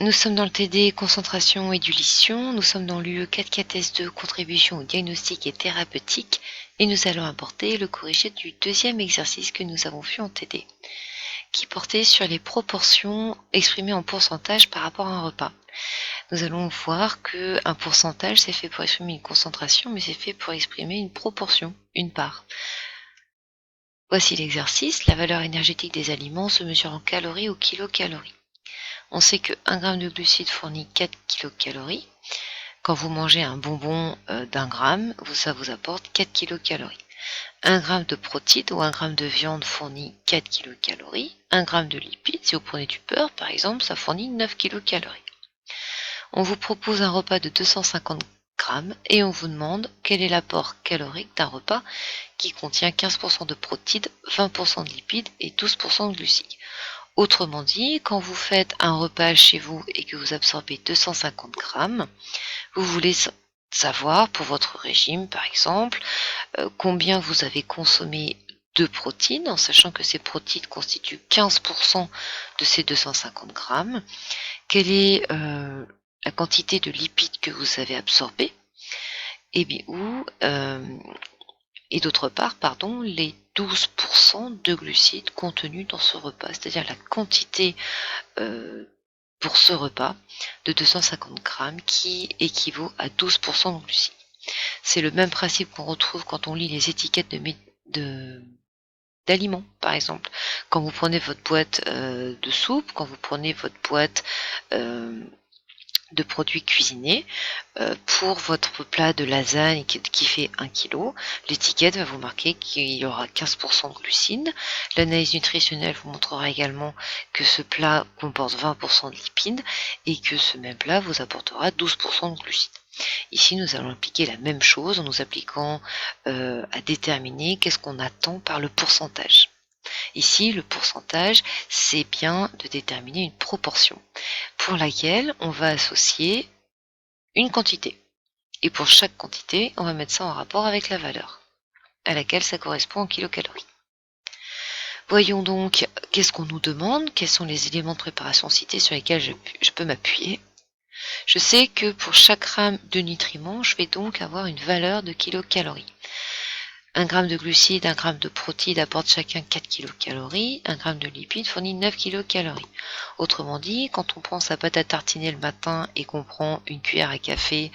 Nous sommes dans le TD concentration et dilution, nous sommes dans l'UE4-4S2 contribution au diagnostic et thérapeutique et nous allons aborder le corrigé du deuxième exercice que nous avons vu en TD, qui portait sur les proportions exprimées en pourcentage par rapport à un repas. Nous allons voir qu'un pourcentage c'est fait pour exprimer une concentration, mais c'est fait pour exprimer une proportion, une part. Voici l'exercice, la valeur énergétique des aliments se mesure en calories ou kilocalories. On sait que 1 g de glucides fournit 4 kilocalories. Quand vous mangez un bonbon d'1 gramme, ça vous apporte 4 kilocalories. 1 g de protéines ou 1 g de viande fournit 4 kilocalories. 1 g de lipides, si vous prenez du beurre par exemple, ça fournit 9 kilocalories. On vous propose un repas de 250 g et on vous demande quel est l'apport calorique d'un repas qui contient 15% de protéines, 20% de lipides et 12% de glucides. Autrement dit, quand vous faites un repas chez vous et que vous absorbez 250 g, vous voulez savoir pour votre régime par exemple combien vous avez consommé de protéines, en sachant que ces protéines constituent 15% de ces 250 g, quelle est la quantité de lipides que vous avez absorbés, et d'autre part, les 12% de glucides contenus dans ce repas, c'est-à-dire la quantité pour ce repas de 250 g qui équivaut à 12% de glucides. C'est le même principe qu'on retrouve quand on lit les étiquettes d'aliments, par exemple. Quand vous prenez votre boîte de soupe, quand vous prenez votre boîte de produits cuisinés, pour votre plat de lasagne qui fait 1 kg, l'étiquette va vous marquer qu'il y aura 15% de glucides. L'analyse nutritionnelle vous montrera également que ce plat comporte 20% de lipides et que ce même plat vous apportera 12% de glucides. Ici, nous allons appliquer la même chose en nous appliquant à déterminer qu'est-ce qu'on attend par le pourcentage. Ici, le pourcentage, c'est bien de déterminer une proportion pour laquelle on va associer une quantité. Et pour chaque quantité, on va mettre ça en rapport avec la valeur à laquelle ça correspond en kilocalories. Voyons donc qu'est-ce qu'on nous demande, quels sont les éléments de préparation cités sur lesquels je peux m'appuyer. Je sais que pour chaque gramme de nutriments, je vais donc avoir une valeur de kilocalories. 1 g de glucides, 1 g de protéines apportent chacun 4 kilocalories, 1 g de lipides fournit 9 kilocalories. Autrement dit, quand on prend sa pâte à tartiner le matin et qu'on prend une cuillère à café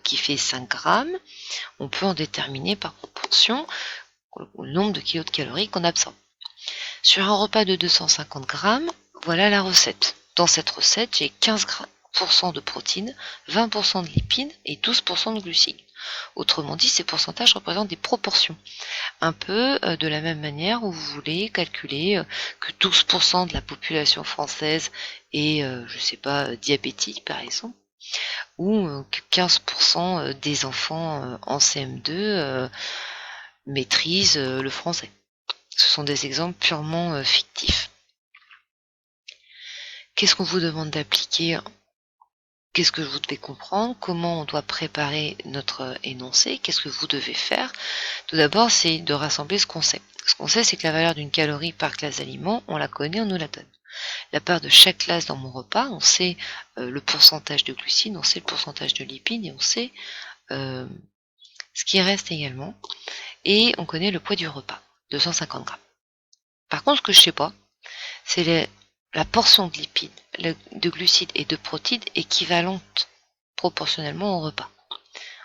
qui fait 5 g, on peut en déterminer par proportion le nombre de kilocalories qu'on absorbe. Sur un repas de 250 g, voilà la recette. Dans cette recette, j'ai 15% de protéines, 20% de lipides et 12% de glucides. Autrement dit, ces pourcentages représentent des proportions. Un peu de la même manière où vous voulez calculer que 12% de la population française est, diabétique par exemple, ou que 15% des enfants en CM2 maîtrisent le français. Ce sont des exemples purement fictifs. Qu'est-ce qu'on vous demande d'appliquer ? Qu'est-ce que vous devez comprendre? Comment on doit préparer notre énoncé? Qu'est-ce que vous devez faire? Tout d'abord, c'est de rassembler ce qu'on sait. Ce qu'on sait, c'est que la valeur d'une calorie par classe d'aliments, on la connaît, on nous la donne. La part de chaque classe dans mon repas, on sait le pourcentage de glucides, on sait le pourcentage de lipides et on sait ce qui reste également. Et on connaît le poids du repas, 250 g. Par contre, ce que je ne sais pas, c'est la portion de lipides, de glucides et de protéines équivalente proportionnellement au repas.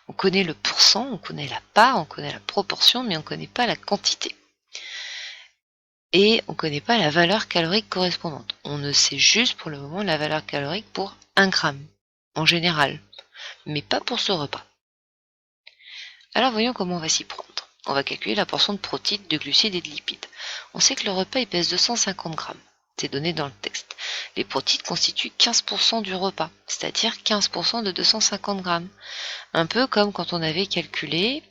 On connaît le pourcent, on connaît la part, on connaît la proportion, mais on ne connaît pas la quantité. Et on ne connaît pas la valeur calorique correspondante. On ne sait juste pour le moment la valeur calorique pour 1 gramme, en général, mais pas pour ce repas. Alors voyons comment on va s'y prendre. On va calculer la portion de protéines, de glucides et de lipides. On sait que le repas il pèse 250 g. C'est donné dans le texte. Les protéines constituent 15% du repas, c'est-à-dire 15% de 250 g. Un peu comme quand on avait calculé,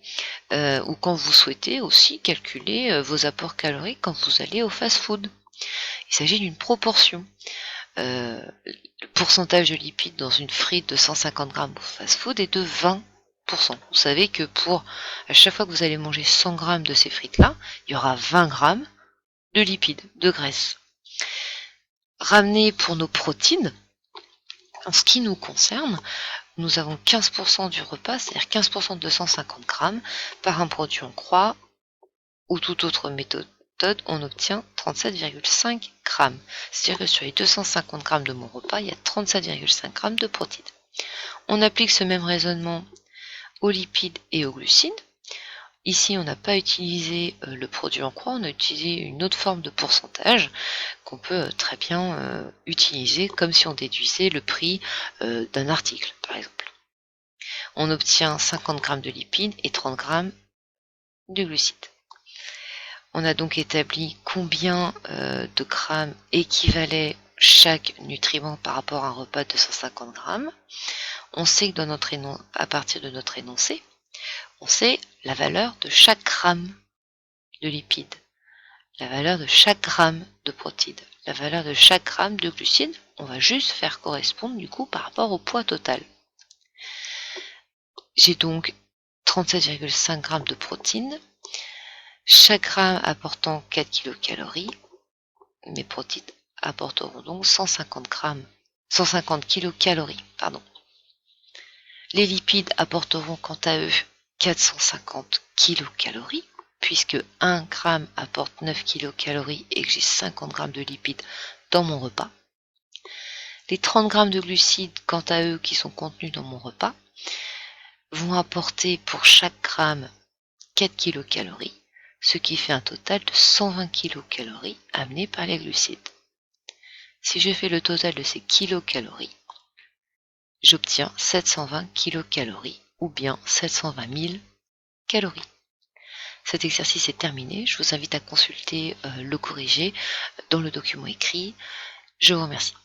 ou quand vous souhaitez aussi calculer vos apports caloriques quand vous allez au fast-food. Il s'agit d'une proportion. Le pourcentage de lipides dans une frite de 150 g au fast-food est de 20%. Vous savez que à chaque fois que vous allez manger 100 g de ces frites-là, il y aura 20 g de lipides, de graisse. Ramener pour nos protéines, En ce qui nous concerne, nous avons 15% du repas, c'est-à-dire 15% de 250 grammes, par un produit en croix ou toute autre méthode, on obtient 37,5 grammes. C'est-à-dire que sur les 250 grammes de mon repas, il y a 37,5 grammes de protéines. On applique ce même raisonnement aux lipides et aux glucides. Ici, on n'a pas utilisé le produit en croix, on a utilisé une autre forme de pourcentage qu'on peut très bien utiliser comme si on déduisait le prix d'un article, par exemple. On obtient 50 grammes de lipides et 30 grammes de glucides. On a donc établi combien de grammes équivalait chaque nutriment par rapport à un repas de 150 grammes. On sait que à partir de notre énoncé, on sait la valeur de chaque gramme de lipides, la valeur de chaque gramme de protéines, la valeur de chaque gramme de glucides. On va juste faire correspondre du coup par rapport au poids total. J'ai donc 37,5 grammes de protéines, chaque gramme apportant 4 kcal. Mes protéines apporteront donc 150 kcal. Les lipides apporteront quant à eux 450 kcal, puisque 1 gramme apporte 9 kcal et que j'ai 50 grammes de lipides dans mon repas. Les 30 grammes de glucides, quant à eux, qui sont contenus dans mon repas, vont apporter pour chaque gramme 4 kcal, ce qui fait un total de 120 kcal amenés par les glucides. Si je fais le total de ces kilocalories, j'obtiens 720 kcal ou bien 720 000 calories. Cet exercice est terminé. Je vous invite à consulter le corrigé dans le document écrit. Je vous remercie.